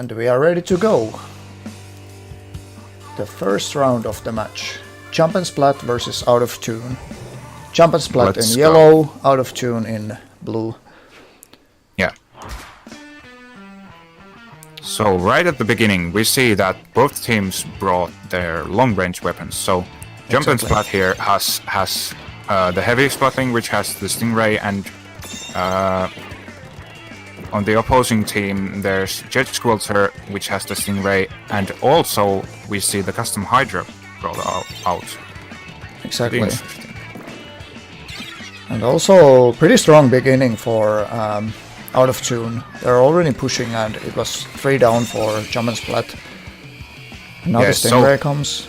And we are ready to go. The first round of the match. Jump and Splat versus Out of Tune. Jump and Splat in yellow, Out of Tune in blue. Yeah. So right at the beginning we see that both teams brought their long range weapons. So Jump and Splat here has the heavy splatting, which has the Stingray, and on the opposing team there's Jet Squelcher, which has the Stingray, and also we see the custom Hydra brought out. Exactly. And also pretty strong beginning for Out of Tune. They're already pushing, and it was 3 down for Jump and Splat. Now the Stingray comes.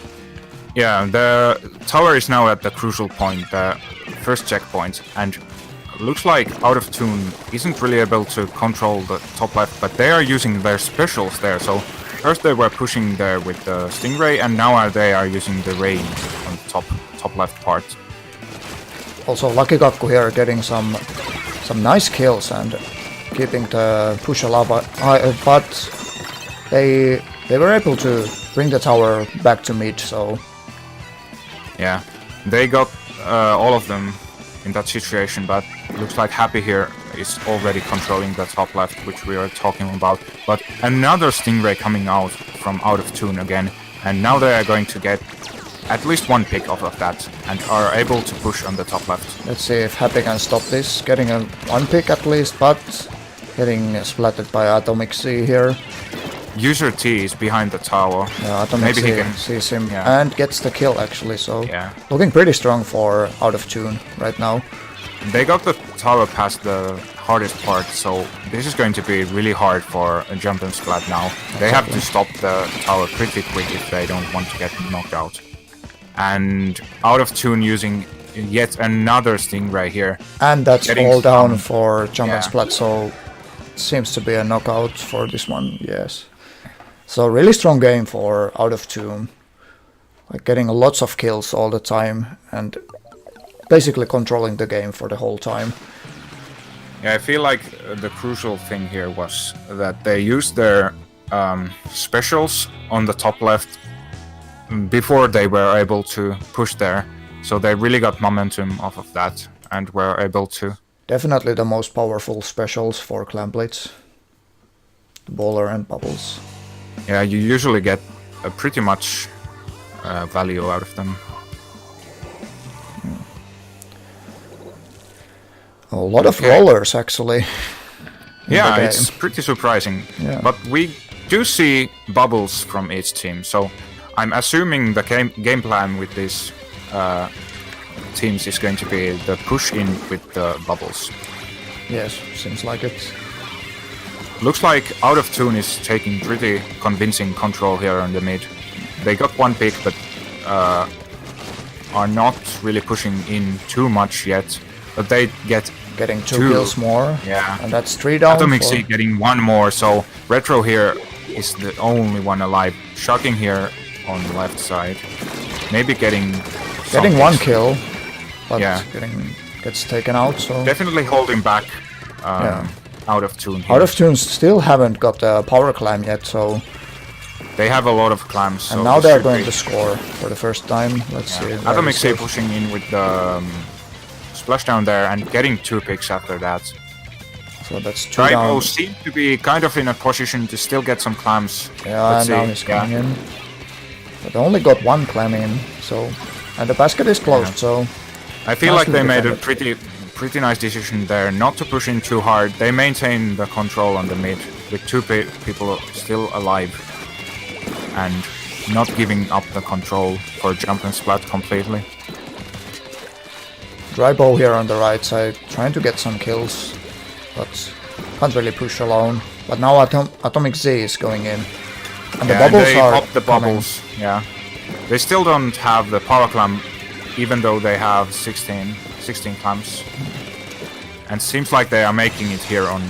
Yeah, the tower is now at the crucial point, the first checkpoint, and looks like Out of Tune isn't really able to control the top left, but they are using their specials there. So first they were pushing there with the Stingray, and now they are using the range on the top left part. Also Lucky Kakku here getting some nice kills and keeping the push alive, but they were able to bring the tower back to mid, so yeah, they got all of them in that situation, but looks like Happy here is already controlling the top left, which we are talking about. But another Stingray coming out from Out of Tune again, and now they are going to get at least 1 pick off of that and are able to push on the top left. Let's see if Happy can stop this, getting a 1 pick at least, but getting splatted by Atomic Z here. User T is behind the tower. Yeah, Atomic Z sees him and gets the kill actually, so looking pretty strong for Out of Tune right now. They got the tower past the hardest part, so this is going to be really hard for a Jump and Splat now. They have to stop the tower pretty quick if they don't want to get knocked out. And Out of Tune using yet another Stingray here. And that's all down for Jump and Splat, so it seems to be a knockout for this one, yes. So really strong game for Out of Tune, like getting lots of kills all the time and basically controlling the game for the whole time. Yeah, I feel like the crucial thing here was that they used their specials on the top left before they were able to push there, so they really got momentum off of that and were able to. Definitely the most powerful specials for Clan Blitz, the Baller and Bubbles. Yeah, you usually get pretty much value out of them. A lot of rollers actually. Yeah, it's pretty surprising. Yeah. But we do see bubbles from each team, so I'm assuming the game plan with these teams is going to be the push in with the bubbles. Yes, seems like it. Looks like Out of Tune is taking pretty convincing control here on the mid. They got 1 pick, but are not really pushing in too much yet. But they getting 2 kills more. Yeah, and that's 3 down. Atomic Z getting 1 more, so Retro here is the only one alive. Shocking here on the left side. Maybe getting 1 kill, but gets taken out. So definitely holding back. Out of Tune here. Out of Tune still haven't got the power climb yet, so they have a lot of climbs. And so now they're going to score for the first time. Let's see. Atomic Z pushing in with the splashdown there and getting 2 picks after that. So that's 2 down. Tribo seem to be kind of in a position to still get some climbs. Yeah, now he's coming in. But they only got 1 climb in, so and the basket is closed, so I feel like they made a pretty nice decision there not to push in too hard. They maintain the control on the mid with 2 people still alive and not giving up the control for Jump and Splat completely. Drybow here on the right side trying to get some kills, but can't really push alone. But now Atomic Z is going in. And the bubbles they are pop the bubbles. Yeah, they still don't have the power clamp, even though they have 16 clamps. And seems like they are making it here on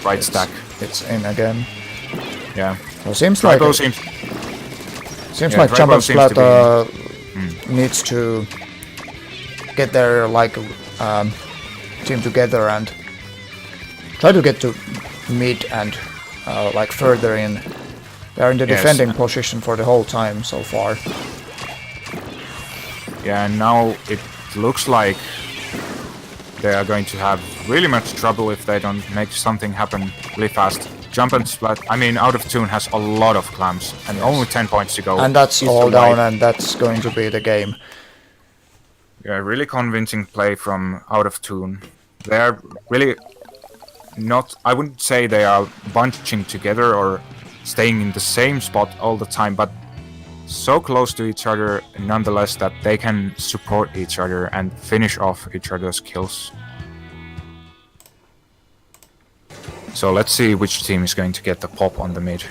right stack. It's in again. Yeah. So seems like Jump and Splat needs to get their team together and try to get to mid and like further in. They're in the Yes. defending position for the whole time so far. Yeah, and now it looks like they are going to have really much trouble if they don't make something happen really fast. Jump and Splat, I mean, Out of Tune has a lot of clamps and only 10 points to go. And that's He's all the down, right- and that's going to be the game. Yeah, really convincing play from Out of Tune. They're really not, I wouldn't say they are bunching together or staying in the same spot all the time, but so close to each other nonetheless that they can support each other and finish off each other's kills. So let's see which team is going to get the pop on the mid.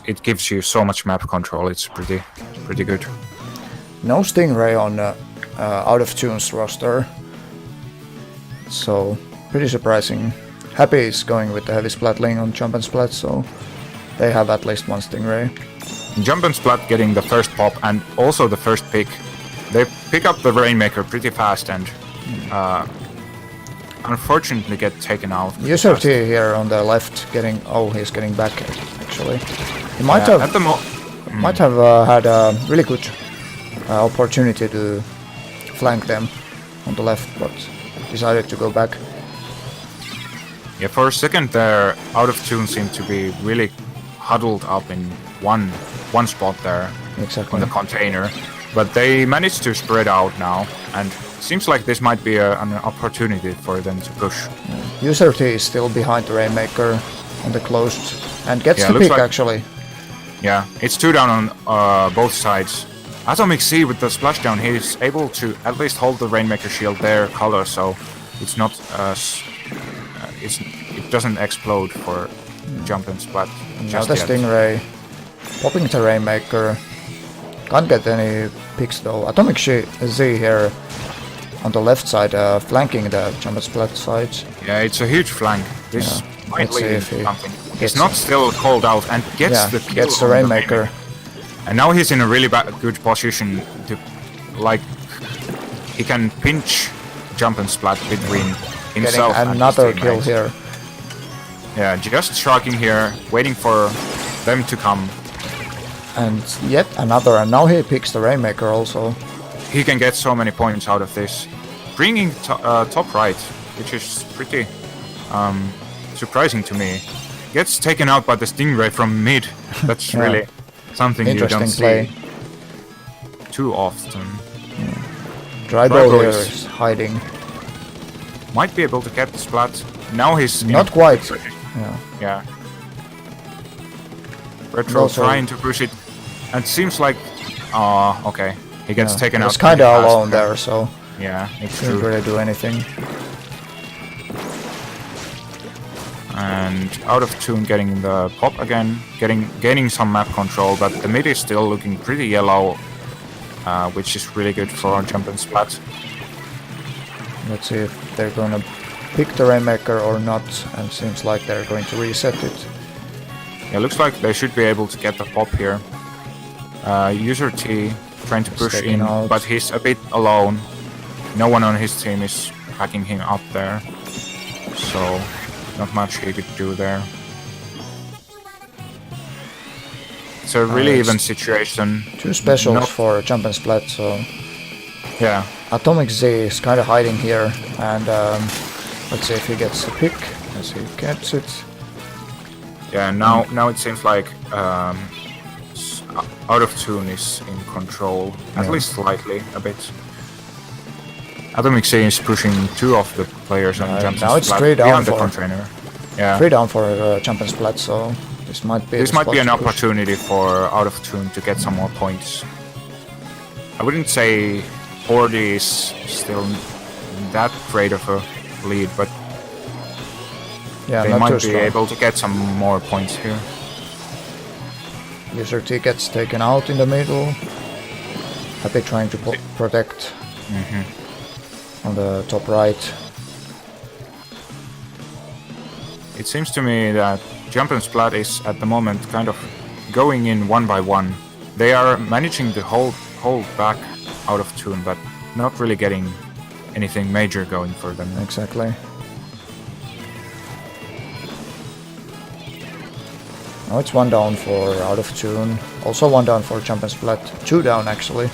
It gives you so much map control, it's pretty good. No Stingray on Out of Tune's roster. So, pretty surprising. Happy is going with the heavy splatling on Jump and Splat, so they have at least one Stingray. Jump and Splat getting the first pop and also the first pick. They pick up the Rainmaker pretty fast and unfortunately get taken out. User T here on the left getting... Oh, he's getting back actually. He might have, At the might have had a really good opportunity to flank them on the left, but decided to go back. Yeah, for a second there, Out of Tune seemed to be really huddled up in one spot there Exactly. on the container, but they managed to spread out now, and seems like this might be an opportunity for them to push. User T is still behind the Rainmaker on the closed and gets the looks pick like- actually. Yeah, it's 2 down on both sides. Atomic C with the splashdown, he's able to at least hold the Rainmaker shield their color, so it's not it doesn't explode for Jump and Splat Now just the yet. Stingray popping the Rainmaker. Can't get any picks though. Atomic Z here on the left side, flanking the Jump and Splat side. Yeah, it's a huge flank. This might Let's see lead if he to something. gets He's not it. still called out and gets Yeah, the kill gets the on Rainmaker. And now he's in a really good position to, like, he can pinch Jump and Splat between Getting himself and his another kill teammates. here. Yeah, just sharking here, waiting for them to come. And yet another, and now he picks the Rainmaker also. He can get so many points out of this. Bringing top right, which is pretty surprising to me. Gets taken out by the Stingray from mid. That's Yeah. really something you Interesting don't play. see too often. Drybo Drybo here is- is hiding. Might be able to get the Splat. Now he's in Not a- quite. Yeah. Yeah. Retro Also- trying to push it, and seems like, okay, he gets taken out. He's kinda pretty fast alone there, so Yeah, it's couldn't true. really do anything. And Out of Tune getting the pop again, gaining some map control, but the mid is still looking pretty yellow, which is really good for Jump and Splat. Let's see if they're gonna pick the Rainmaker or not, and seems like they're going to reset it. Yeah, looks like they should be able to get the pop here. User T trying to push Stepping in, out. but he's a bit alone. No one on his team is backing him up there, so not much he could do there. It's a really it's even situation. Two specials Not- for Jump and Splat, so Yeah, Atomic Z is kind of hiding here, and let's see if he gets the pick, as he gets it. yeah. Now it seems like Out of Tune is in control, at Yeah. least slightly a bit. Atomic C is pushing 2 of the players and Jump now and it's Splat 3 down behind the for- container. Yeah. 3 down for Jump and Splat, so this might be This the might spot be an to push. opportunity for Out of Tune to get some more points. I wouldn't say 40 is still that great of a lead, but Yeah, they not might too be strong. able to get some more points here. User T gets taken out in the middle. Happy trying to protect on the top right. It seems to me that Jump and Splat is at the moment kind of going in one by one. They are managing to hold back Out of Tune, but not really getting anything major going for them. Exactly. Now it's 1 down for Out of Tune. Also 1 down for Jump and Splat. 2 down actually.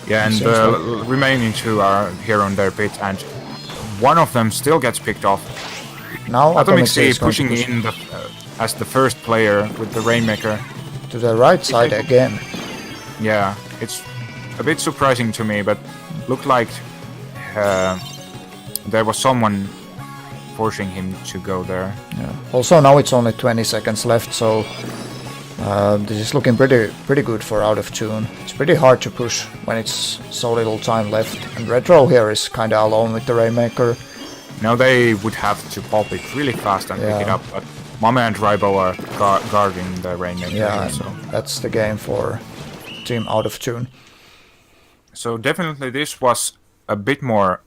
Yeah, and the remaining 2 are here on their pit, and one of them still gets picked off. Now Atomic C is going to pushing push in as the first player with the Rainmaker. to the right side again. Yeah, it's a bit surprising to me, but looked like there was someone forcing him to go there. Yeah. Also now it's only 20 seconds left, so this is looking pretty good for Out of Tune. It's pretty hard to push when it's so little time left, and Retro here is kinda alone with the Rainmaker. Now they would have to pop it really fast and pick it up, but Mame and Raibo are guarding the Rainmaker. Yeah, so that's the game for Team Out of Tune. So definitely this was a bit more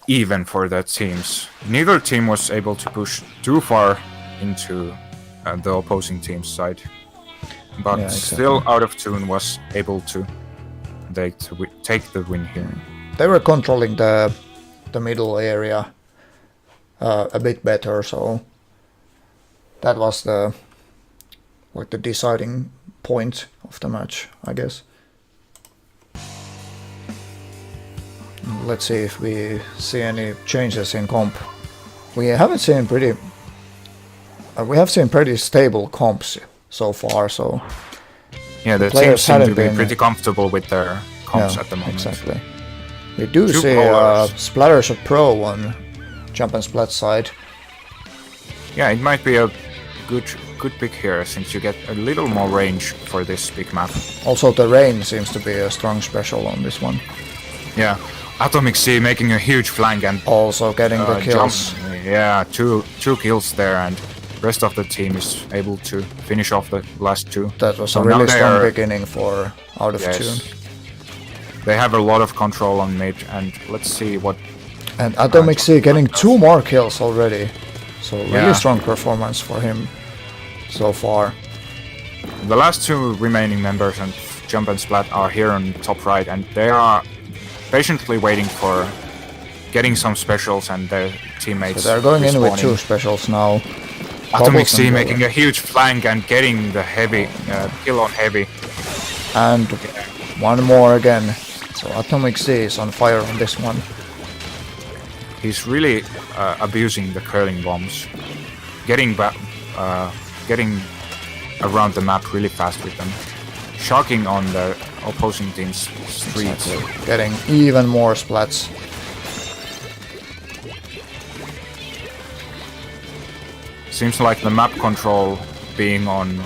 even for the teams. Neither team was able to push too far into the opposing team's side, but still Out of Tune was able to take the win here. They were controlling the middle area a bit better, so that was the deciding point of the match, I guess. Let's see if we see any changes in comp. We have seen pretty stable comps so far, so yeah, the teams seem to be pretty comfortable with their comps at the moment. Exactly. We do see Splatters of Pro on Jump and Splat side. Yeah, it might be a good pick here, since you get a little more range for this big map. Also the rain seems to be a strong special on this one. Yeah, Atomic C making a huge flank and also getting the kills. Yeah, two kills there, and rest of the team is able to finish off the last 2. That was a really strong beginning for Out of Tune. They have a lot of control on mid, and let's see what... And Atomic C getting 2 more kills already. So really strong performance for him so far. The last 2 remaining members and Jump and Splat are here on top right, and they are patiently waiting for getting some specials and their teammates. So they're going in with 2 specials now. Atomic C making a huge flank and getting the heavy kill on heavy. And one more again. So Atomic C is on fire on this one. He's really abusing the curling bombs, getting around the map really fast with them, shocking on the opposing team's streets. Exactly. Getting even more splats. Seems like the map control being on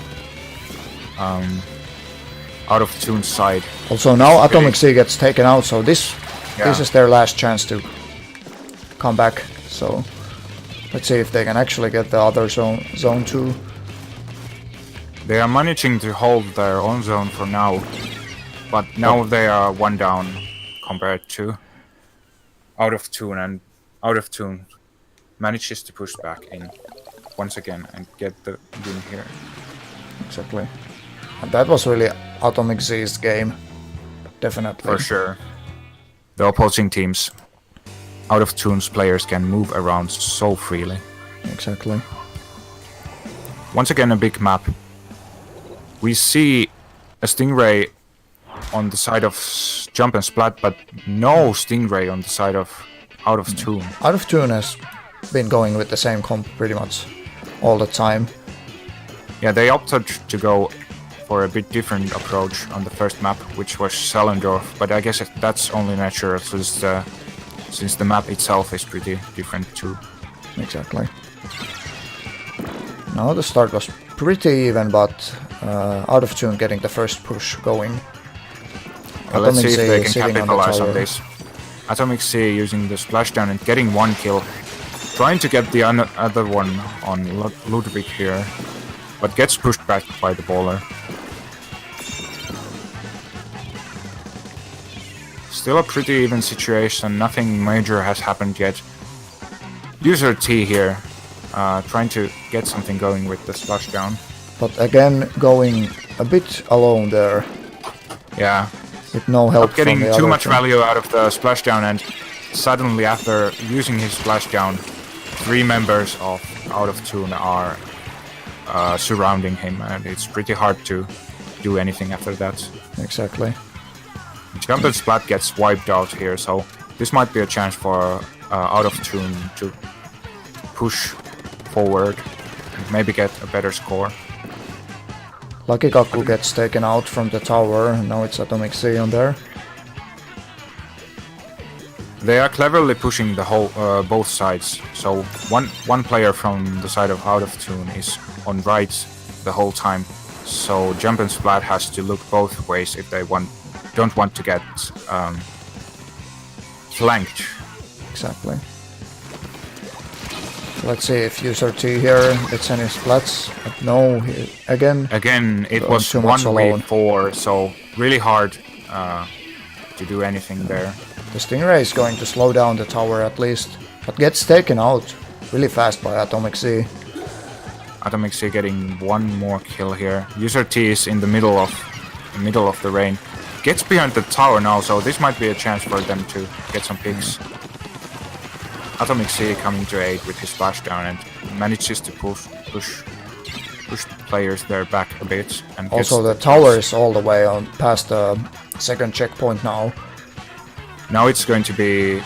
Out of Tune's side. Also now Atomic C gets taken out, so this is their last chance to come back. So let's see if they can actually get the other zone 2. They are managing to hold their own zone for now, but now they are 1 down compared to Out of Tune, and Out of Tune manages to push back in once again and get the win here. Exactly. And that was really Atomic Z's game. Definitely. For sure. The opposing teams, Out of Tune's players can move around so freely. Exactly. Once again a big map. We see a Stingray on the side of Jump and Splat, but no Stingray on the side of Out of Tune. Out of Tune has been going with the same comp pretty much all the time. Yeah, they opted to go for a bit different approach on the first map, which was Salendorf, but I guess that's only natural since the map itself is pretty different too. Exactly. Now the start was pretty even, but Out of Tune getting the first push going. Let's see if they can capitalize on this. Atomic C using the splashdown and getting 1 kill. Trying to get the other one on Ludwig here, but gets pushed back by the baller. Still a pretty even situation, nothing major has happened yet. User T here, trying to get something going with the splashdown. But again, going a bit alone there. Yeah. With no help not getting from the too other much team. value out of the splashdown, and suddenly after using his splashdown, 3 members of Out of Tune are surrounding him, and it's pretty hard to do anything after that. Exactly. Jump and Splat gets wiped out here, so this might be a chance for Out of Tune to push forward and maybe get a better score. Lucky Kaku gets taken out from the tower. Now it's Atomic Z on there. They are cleverly pushing the whole both sides. So one player from the side of Out of Tune is on right the whole time. So Jump and Splat has to look both ways if they don't want to get flanked. Exactly. Let's see if user T here gets any splats. But no, again. Again, it was too much alone. 1v4, so really hard to do anything there. The Stingray is going to slow down the tower at least, but gets taken out really fast by Atomic Z. Atomic Z getting one more kill here. User T is in the middle of the rain. Gets behind the tower now, so this might be a chance for them to get some picks. Atomic Z coming to aid with his splashdown and manages to push the players there back a bit. And also the tower is all the way on past the second checkpoint now. Now it's going to be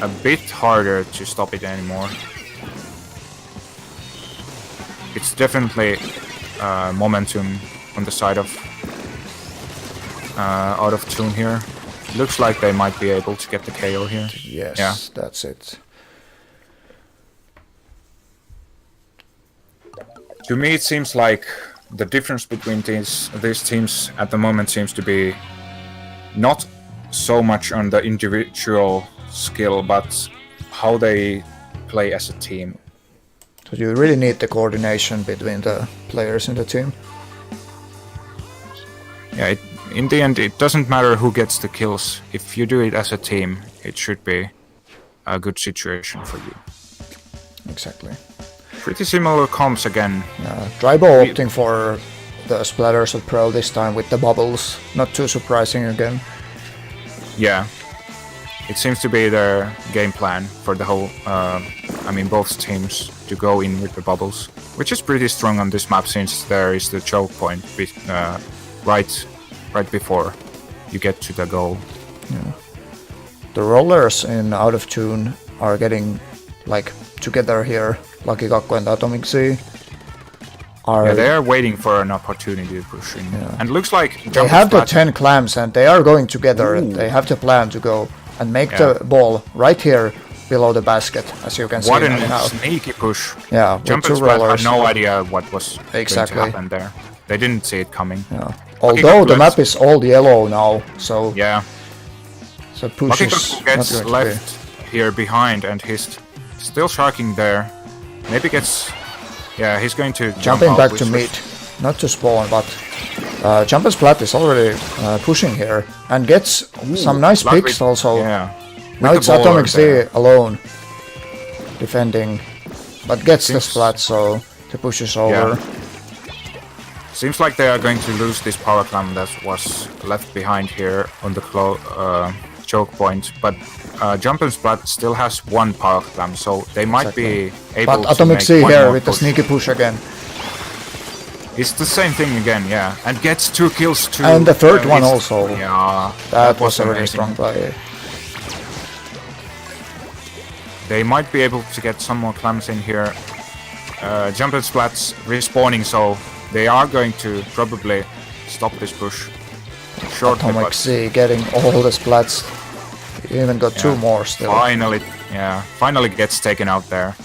a bit harder to stop it anymore. It's definitely momentum on the side of Out of Tune here. Looks like they might be able to get the KO here. Yes, yeah. That's it. To me, it seems like the difference between these teams at the moment seems to be not so much on the individual skill, but how they play as a team. So you really need the coordination between the players in the team. Yeah, in the end, it doesn't matter who gets the kills. If you do it as a team, it should be a good situation for you. Exactly. Pretty similar comps again. Drybo opting for the Splatters of Pro this time with the bubbles. Not too surprising again. Yeah. It seems to be their game plan for the whole, both teams to go in with the bubbles. Which is pretty strong on this map since there is the choke point right before you get to the goal. Yeah. The rollers in Out of Tune are getting together here. Lucky Kaku and Atomic Z are. Yeah, they are waiting for an opportunity to push in. Yeah. And looks like they have the 10 clams and they are going together. Ooh. They have the plan to go and make the ball right here below the basket, as you can see what a now. sneaky push. Yeah, Jump and Splat had no idea what was going to happen there. They didn't see it coming. Yeah. Although the map is all yellow now, so yeah. So push is gets left here behind, and he's still sharking there. Maybe gets, he's going to jumping back to mid, not to spawn, but Jump and Splat is already pushing here and gets some nice picks also. Yeah. Now it's Atomic Z alone defending, but gets the Splat, so the push is over. Yeah. Seems like they are going to lose this power clam that was left behind here on the choke point, but Jump and Splat still has one power clam, so they might be able but to Atomic make Z one here more with the push. sneaky push again. It's the same thing again, yeah, and gets 2 kills too. And the third one also. Yeah, that was a really amazing. strong play. They might be able to get some more clams in here. Jump and Splat's respawning, so they are going to probably stop this push. Shortly, Atomic Z getting all the Splats. He even got 2 more still. Finally gets taken out there.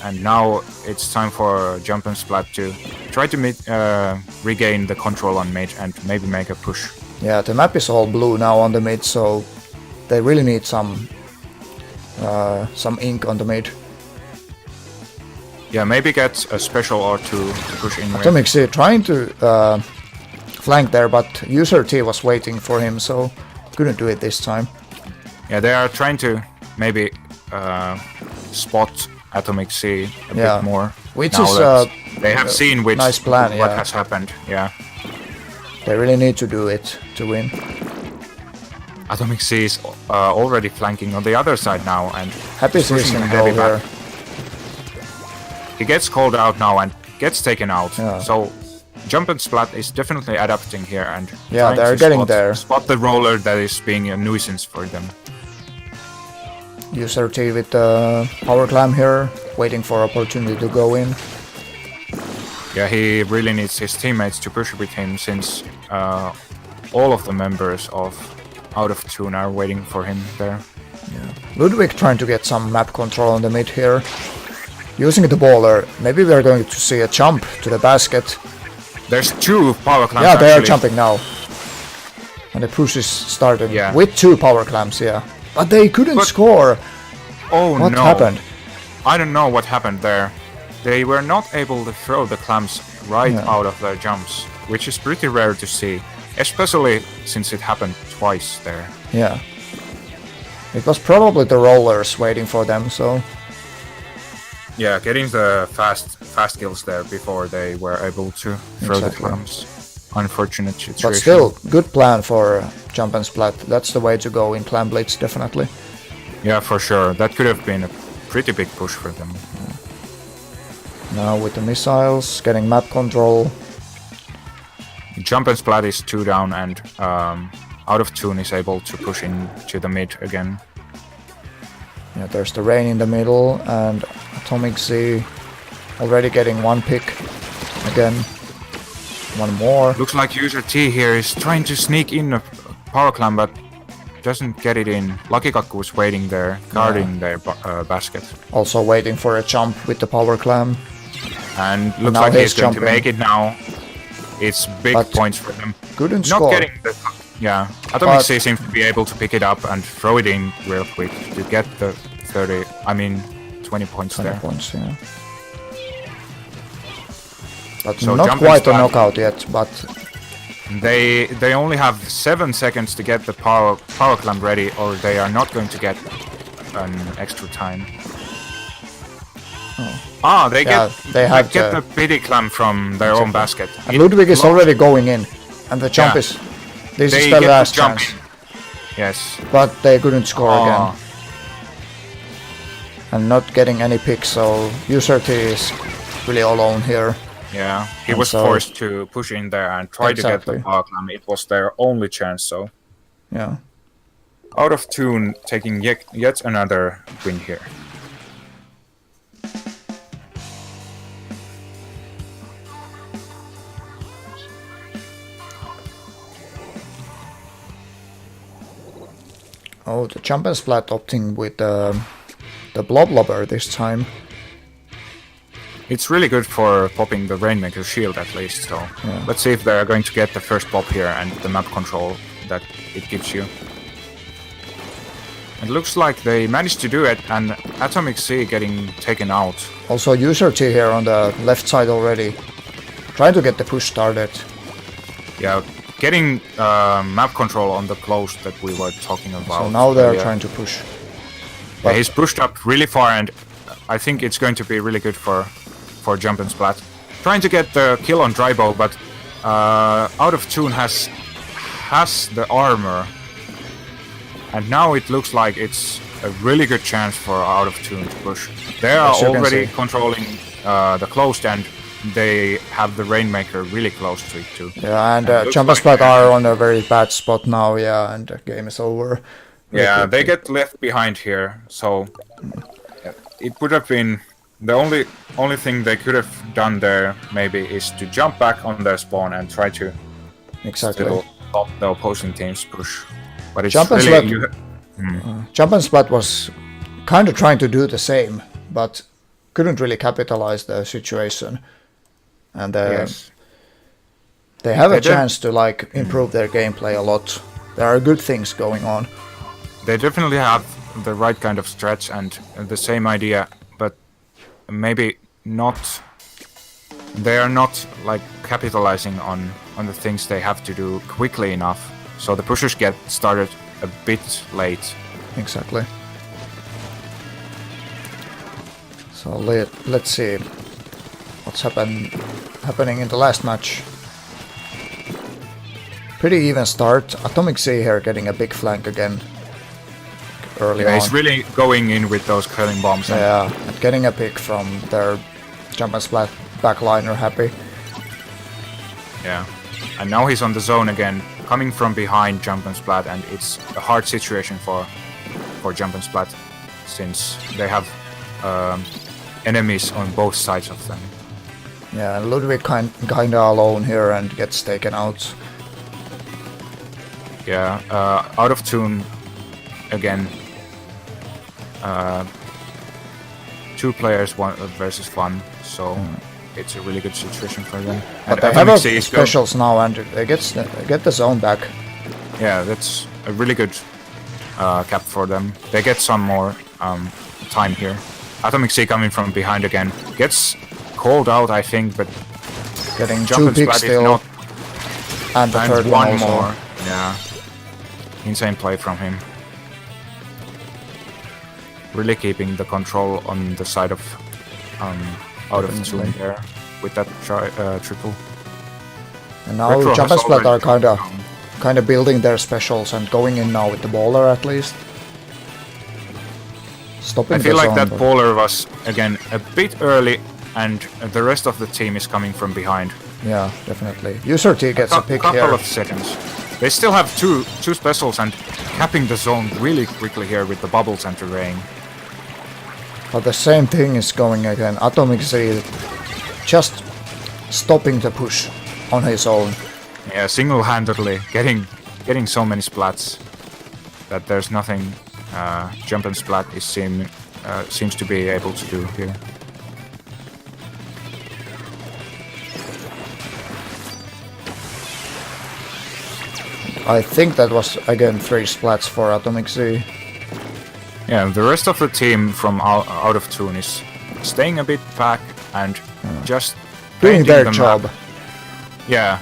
And now it's time for Jump and Splat to try to regain the control on mid and maybe make a push. Yeah, the map is all blue now on the mid, so they really need some ink on the mid. Yeah, maybe get a special or 2 to push in. Atomic Z trying to flank there, but user T was waiting for him, so couldn't do it this time. Yeah, they are trying to maybe spot Atomic Z a bit more. Which now is that they have seen nice plan, what has happened. Yeah, they really need to do it to win. Atomic Z is already flanking on the other side now, and Happy season pushing goal heavy here. back. he gets called out now and gets taken out. Yeah. So Jump and Splat is definitely adapting here and Yeah, trying they're to getting there. spot the roller that is being a nuisance for them. User T with the power climb here, waiting for opportunity to go in. Yeah, he really needs his teammates to push with him since all of the members of Out of Tune are waiting for him there. Ludwig trying to get some map control on the mid here. Using the baller, maybe we're going to see a jump to the basket. There's 2 power climbs. Yeah, they are actually. jumping now. And the push is started Yeah. with 2 power clamps, yeah. But they couldn't score. Oh What no. happened? I don't know what happened there. They were not able to throw the clamps right out of their jumps, which is pretty rare to see, especially since it happened twice there. Yeah. It was probably the rollers waiting for them, so... Yeah, getting the fast kills there before they were able to throw the clamps. Unfortunate situation. But still, good plan for Jump and Splat. That's the way to go in Clan Blitz, definitely. Yeah, for sure. That could have been a pretty big push for them. Now with the missiles, getting map control. Jump and Splat is 2 down and Out of Tune is able to push into the mid again. Yeah, there's the rain in the middle, and Atomic Z already getting 1 pick. Again, 1 more. Looks like User T here is trying to sneak in a power climb, but doesn't get it in. Lucky Kaku is waiting there, guarding their basket. Also waiting for a jump with the power climb. And looks now like he's he's going to jumping. make it now. It's big But points for them. Couldn't Not score. getting the... Yeah, Atomic But- C seems to be able to pick it up and throw it in real quick to get the 20 points 20 there. points, yeah. But So not Jump and quite a Splat- knockout yet, but They only have 7 seconds to get the power climb ready, or they are not going to get an extra time. They Yeah, get they have get the- the pity climb from their own basket. and Ludwig is already going in, and the jump Yeah. is... This They is get the the last jump chance, in. Yes. but they couldn't score Ah. again. And not getting any picks, so User T is really alone here. Yeah, he And was so- forced to push in there and try to get Exactly. the power climb. It was their only chance, so Yeah. Out of Tune taking yet another win here. Oh, the Jump and Splat opting with the Blob Lobber this time. It's really good for popping the Rainmaker shield at least, so let's see if they're going to get the first pop here and the map control that it gives you. It looks like they managed to do it, and Atomic C getting taken out. Also User T here on the left side already. Trying to get the push started. Yeah, getting map control on the close that we were talking about. So now they're earlier. trying to push. Yeah, he's pushed up really far, and I think it's going to be really good for Jump and Splat. Trying to get the kill on Drybow, but Out of Tune has the armor, and now it looks like it's a really good chance for Out of Tune to push. They are As you can already see. controlling the closed, and they have the Rainmaker really close to it too. Yeah, and looks Jump and like Splat they- are on a very bad spot now, yeah, and the game is over. Yeah, they get left behind here, so it would have been the only thing they could have done there maybe is to jump back on their spawn and try to Exactly. still stop the opposing team's push. But it's Jump and really Splat- Jump and Splat was kind of trying to do the same, but couldn't really capitalize the situation. And yes. they have a They did- chance to like improve their gameplay a lot. There are good things going on. They definitely have the right kind of stretch and the same idea, but maybe not. They are not like capitalizing on the things they have to do quickly enough. So the pushers get started a bit late. Exactly. So let's see what's happening in the last match. Pretty even start. Atomic Z here getting a big flank again early Yeah, on. he's really going in with those curling bombs. And Yeah, and getting a pick from their Jump and Splat backliner happy. Yeah. And now he's on the zone again, coming from behind Jump and Splat, and it's a hard situation for Jump and Splat, since they have enemies on both sides of them. Yeah, and Ludwig kinda alone here and gets taken out. Yeah, out of tune again. 2 players, 1 versus 1, so it's a really good situation for them. But they have specials now, and they get the zone back. Yeah, that's a really good cap for them. They get some more time here. Atomic Sea coming from behind again. Gets called out, I think, but Getting Jump 2 and picks Splat is still, not, and the and third one also. more. Yeah, insane play from him. Really keeping the control on the side of out of tune there with that triple. And now Retro Jump has and Splat are already kinda building their specials and going in now with the bowler at least. Stopping I feel the like zone, that but- bowler was again a bit early, and the rest of the team is coming from behind. Yeah, definitely. User T gets a pick couple here. of seconds. They still have two specials and capping the zone really quickly here with the bubbles and the rain. But the same thing is going again. Atomic Z just stopping the push on his own. Yeah, single-handedly getting so many splats that there's nothing Jump and Splat is seems to be able to do here. I think that was again 3 splats for Atomic Z. Yeah, the rest of the team from out of tune is staying a bit back and just Doing painting their the job. map. Yeah.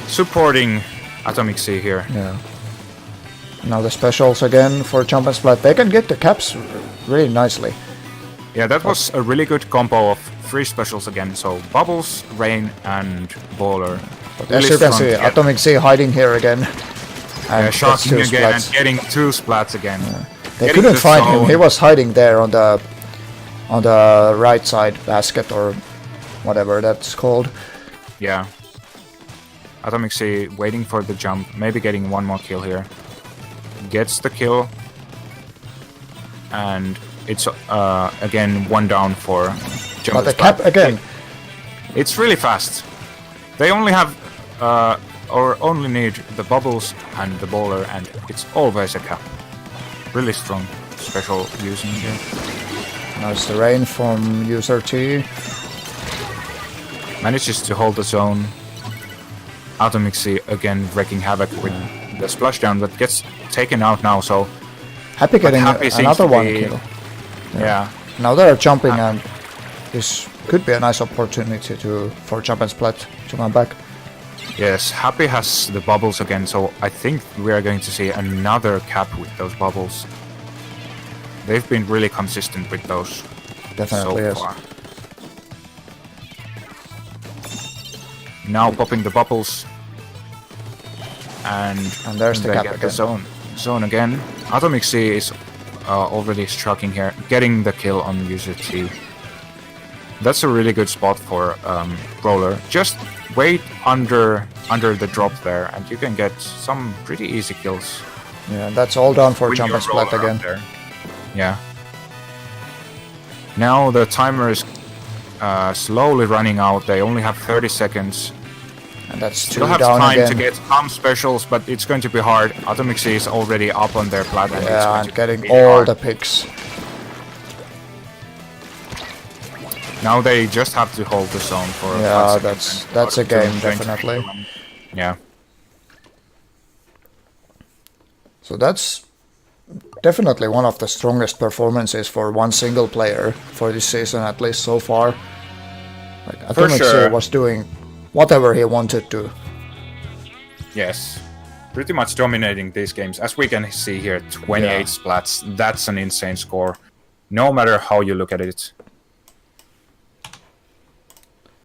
Supporting Atomic Sea here. Yeah. Now the specials again for Jump and Splat. They can get the caps really nicely. Yeah, that was a really good combo of 3 specials again. So Bubbles, Rain, and Bowler. But as you can see, Atomic Z hiding here again. And gets shocking 2 again splats. and getting 2 splats again. They Getting couldn't the find him. zone. He was hiding there on the right side basket or whatever that's called. Yeah. Atomic Sea waiting for the jump, maybe getting 1 more kill here. Gets the kill. And it's again 1 down for Jump. But the and Splat. cap again. It's really fast. They only have or only need the bubbles and the bowler, and it's always a cap. Really strong special using here. Now it's the rain from User T. Manages to hold the zone. Atomic Sea again wreaking havoc with the splashdown, but gets taken out now, so Happy getting Happy seems another to 1 be- kill. yeah. Now they're jumping and this could be a nice opportunity for Jump and Splat to come back. Yes, Happy has the bubbles again, so I think we are going to see another cap with those bubbles. They've been really consistent with those Definitely, so yes. far. Now popping the bubbles. And there's the they cap get again. the zone again. Atomic Sea is already striking here, getting the kill on User T. That's a really good spot for Roller. Just wait under the drop there, and you can get some pretty easy kills. Yeah, that's all done for with Jump your and Splat Roller again. up there. Yeah. Now the timer is slowly running out. They only have 30 seconds. And that's 2 Still have down time again. to get some specials, but it's going to be hard. Atomic Sea is already up on their plat, and it's Yeah, going and to getting be all hard. the picks. Now they just have to hold the zone for 5 Yeah, seconds. that's a and game, going to definitely. be- Yeah. So that's definitely one of the strongest performances for one single player for this season, at least so far. Like Atomic sure. Sea was doing whatever he wanted to. Yes. Pretty much dominating these games. As we can see here, 28 Yeah. splats. That's an insane score. No matter how you look at it.